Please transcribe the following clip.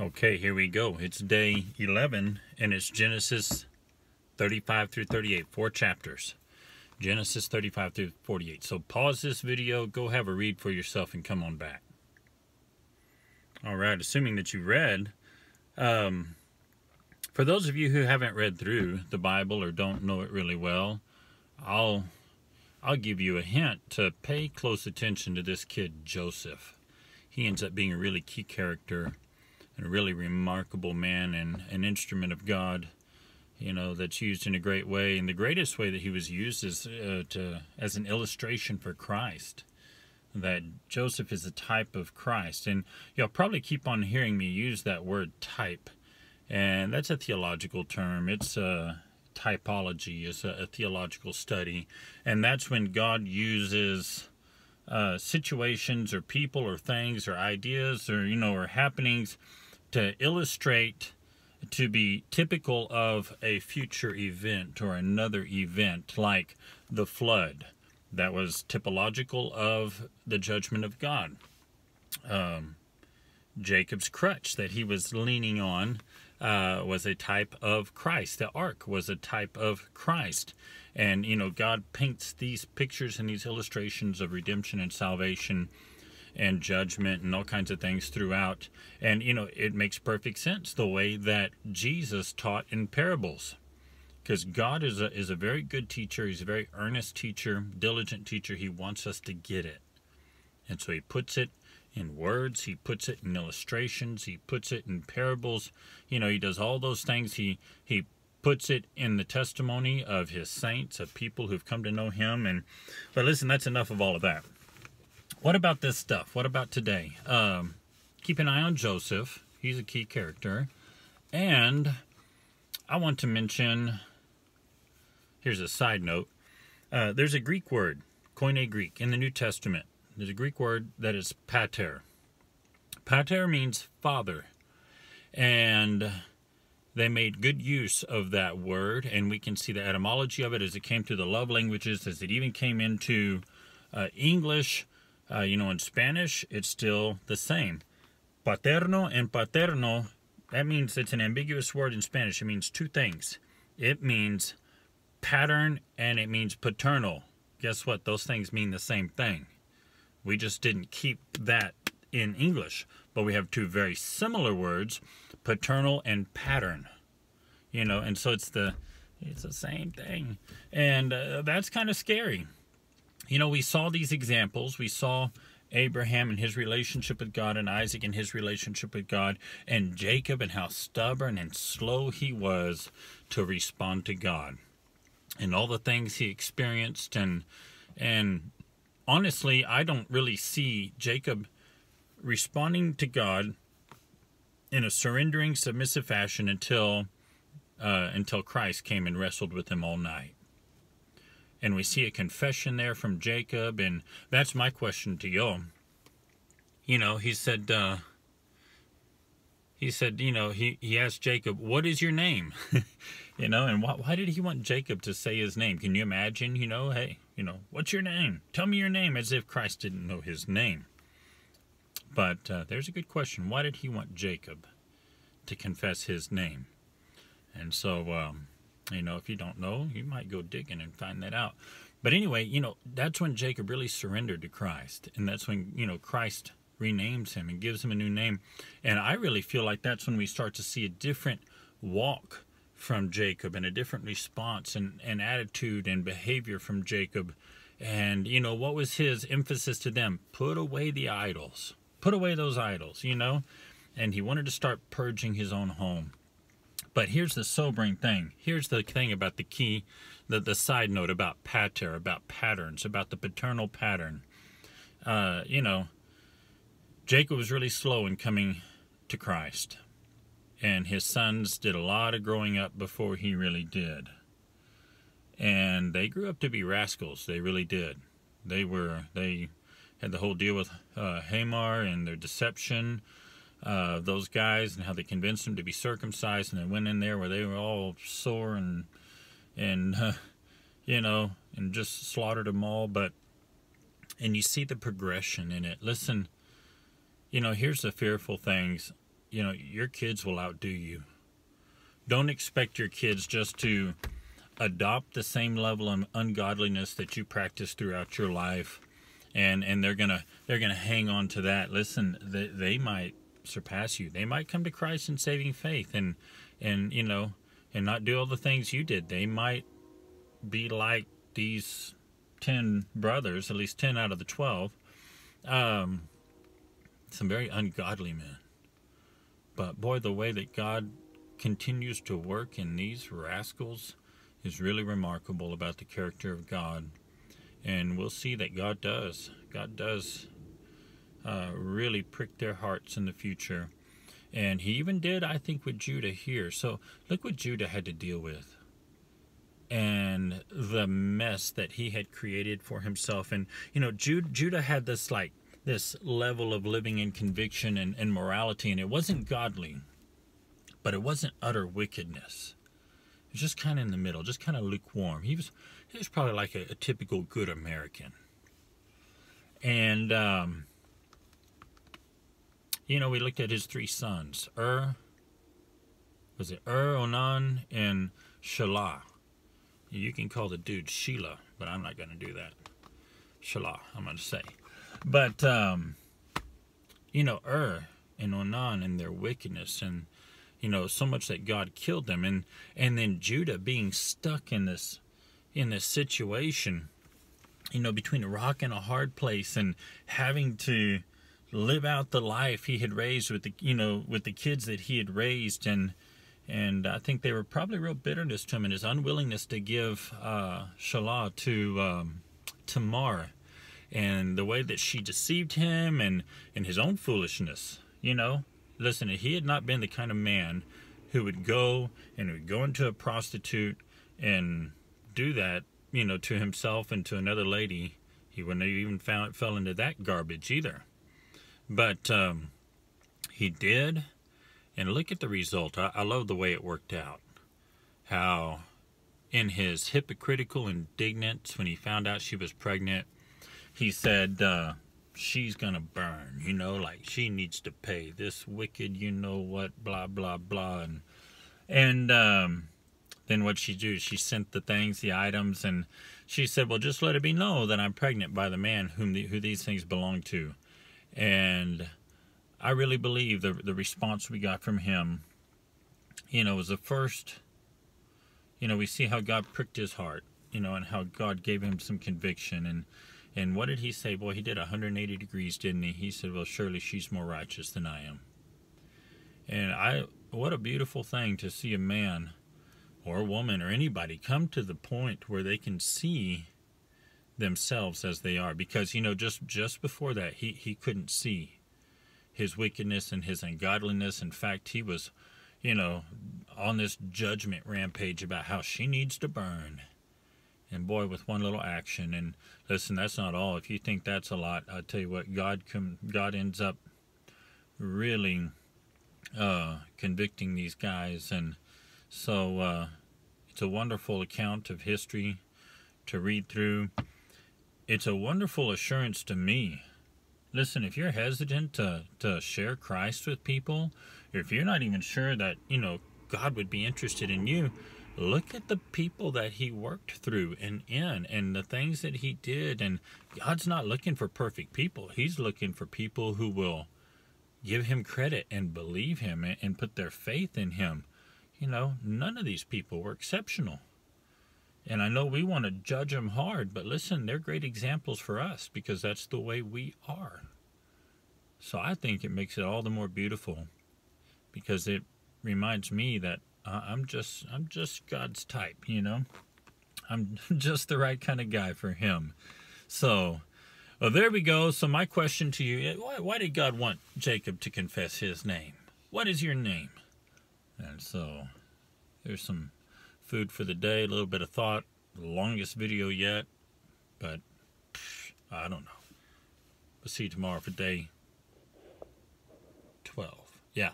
Okay, here we go. It's day 11, and it's Genesis 35 through 38, 4 chapters. Genesis 35 through 48. So pause this video, go have a read for yourself, and come on back. All right, assuming that you read, for those of you who haven't read through the Bible or don't know it really well, I'll give you a hint to pay close attention to this kid, Joseph. He ends up being a really key character and a really remarkable man and an instrument of God, that's used in a great way. And the greatest way that he was used is as an illustration for Christ, that Joseph is a type of Christ. And you'll probably keep on hearing me use that word type, and that's a theological term. It's typology is a theological study, and that's when God uses situations or people or things or ideas or happenings to illustrate, to be typical of a future event or another event, like the flood. That was typological of the judgment of God. Jacob's crutch that he was leaning on was a type of Christ. The ark was a type of Christ. And, God paints these pictures and these illustrations of redemption and salvation and judgment and all kinds of things throughout. And, it makes perfect sense the way that Jesus taught in parables. Because God is a very good teacher. He's a very earnest teacher, diligent teacher. He wants us to get it. And so he puts it in words. He puts it in illustrations. He puts it in parables. He does all those things. He puts it in the testimony of his saints, of people who've come to know him. But listen, that's enough of all of that. What about this stuff? What about today? Keep an eye on Joseph. He's a key character. And I want to mention, here's a side note. There's a Greek word, Koine Greek, in the New Testament. There's a Greek word that is pater. Pater means father. And they made good use of that word, and we can see the etymology of it as it came through the love languages, as it even came into English. In Spanish, it's still the same. Paterno and paterno, that means it's an ambiguous word in Spanish. It means two things. It means pattern and it means paternal. Guess what? Those things mean the same thing. We just didn't keep that in English. But we have two very similar words, paternal and pattern. And so it's the same thing. And that's kind of scary. We saw these examples. We saw Abraham and his relationship with God, and Isaac and his relationship with God, and Jacob and how stubborn and slow he was to respond to God, and all the things he experienced. And honestly, I don't really see Jacob responding to God in a surrendering, submissive fashion until Christ came and wrestled with him all night. And we see a confession there from Jacob, and that's my question to y'all. He said, he asked Jacob, what is your name? And why did he want Jacob to say his name? Can you imagine, hey, what's your name? Tell me your name, as if Christ didn't know his name. But there's a good question. Why did he want Jacob to confess his name? And so, if you don't know, you might go digging and find that out. But anyway, that's when Jacob really surrendered to Christ. And that's when, Christ renames him and gives him a new name. And I really feel like that's when we start to see a different walk from Jacob and a different response and attitude and behavior from Jacob. And, what was his emphasis to them? Put away the idols. Put away those idols, And he wanted to start purging his own home. But here's the sobering thing. Here's the thing about the key, the side note about pater, about patterns, about the paternal pattern. Jacob was really slow in coming to Christ. And his sons did a lot of growing up before he really did. And they grew up to be rascals. They really did. They had the whole deal with Hamor and their deception. Those guys and how they convinced them to be circumcised, and they went in there where they were all sore and just slaughtered them all. And you see the progression in it. Listen, here's the fearful things. your kids will outdo you. Don't expect your kids just to adopt the same level of ungodliness that you practice throughout your life, and they're gonna hang on to that. Listen, they might surpass you. They might come to Christ in saving faith, and not do all the things you did. They might be like these 10 brothers, at least 10 out of the 12, some very ungodly men. But boy, the way that God continues to work in these rascals is really remarkable about the character of God. And we'll see that God does really prick their hearts in the future. And he even did, I think, with Judah here. So look what Judah had to deal with, and the mess that he had created for himself. And Judah had this level of living in conviction and morality, and it wasn't godly, but it wasn't utter wickedness. It was just kind of in the middle, just kind of lukewarm. He was probably like a typical good American. And we looked at his 3 sons. Onan, and Shelah. You can call the dude Sheila, but I'm not going to do that. Shelah, I'm going to say. But, and Onan and their wickedness, and, so much that God killed them. And then Judah being stuck in this situation, between a rock and a hard place, and having to live out the life he had raised with the kids that he had raised, and I think they were probably real bitterness to him, and his unwillingness to give Shelah to Tamar, and the way that she deceived him, and his own foolishness. Listen, he had not been the kind of man who would go into a prostitute and do that, to himself and to another lady. He wouldn't have even fell into that garbage either. But he did, and look at the result. I love the way it worked out. How in his hypocritical indignance, when he found out she was pregnant, he said, she's gonna burn, like she needs to pay this wicked, blah, blah, blah. And then what'd she do? She sent the items, and she said, well, just let it be known that I'm pregnant by the man who these things belong to. And I really believe the response we got from him, was the first, we see how God pricked his heart, and how God gave him some conviction. And what did he say? Boy, he did 180 degrees, didn't he? He said, well, surely she's more righteous than I am. And what a beautiful thing to see a man or a woman or anybody come to the point where they can see themselves as they are. Because, just before that, he couldn't see his wickedness and his ungodliness. In fact, he was, on this judgment rampage about how she needs to burn. And boy, with one little action. And listen, that's not all. If you think that's a lot, I'll tell you what, God ends up really convicting these guys. And so it's a wonderful account of history to read through. It's a wonderful assurance to me. Listen, if you're hesitant to share Christ with people, or if you're not even sure that, God would be interested in you, look at the people that he worked through and the things that he did. And God's not looking for perfect people. He's looking for people who will give him credit and believe him and put their faith in him. None of these people were exceptional. And I know we want to judge them hard, but listen, they're great examples for us because that's the way we are. So I think it makes it all the more beautiful because it reminds me that I'm just God's type, I'm just the right kind of guy for him. So, well, there we go. So my question to you, why did God want Jacob to confess his name? What is your name? And so there's some food for the day, a little bit of thought, the longest video yet, but I don't know. We'll see you tomorrow for day 12. Yeah.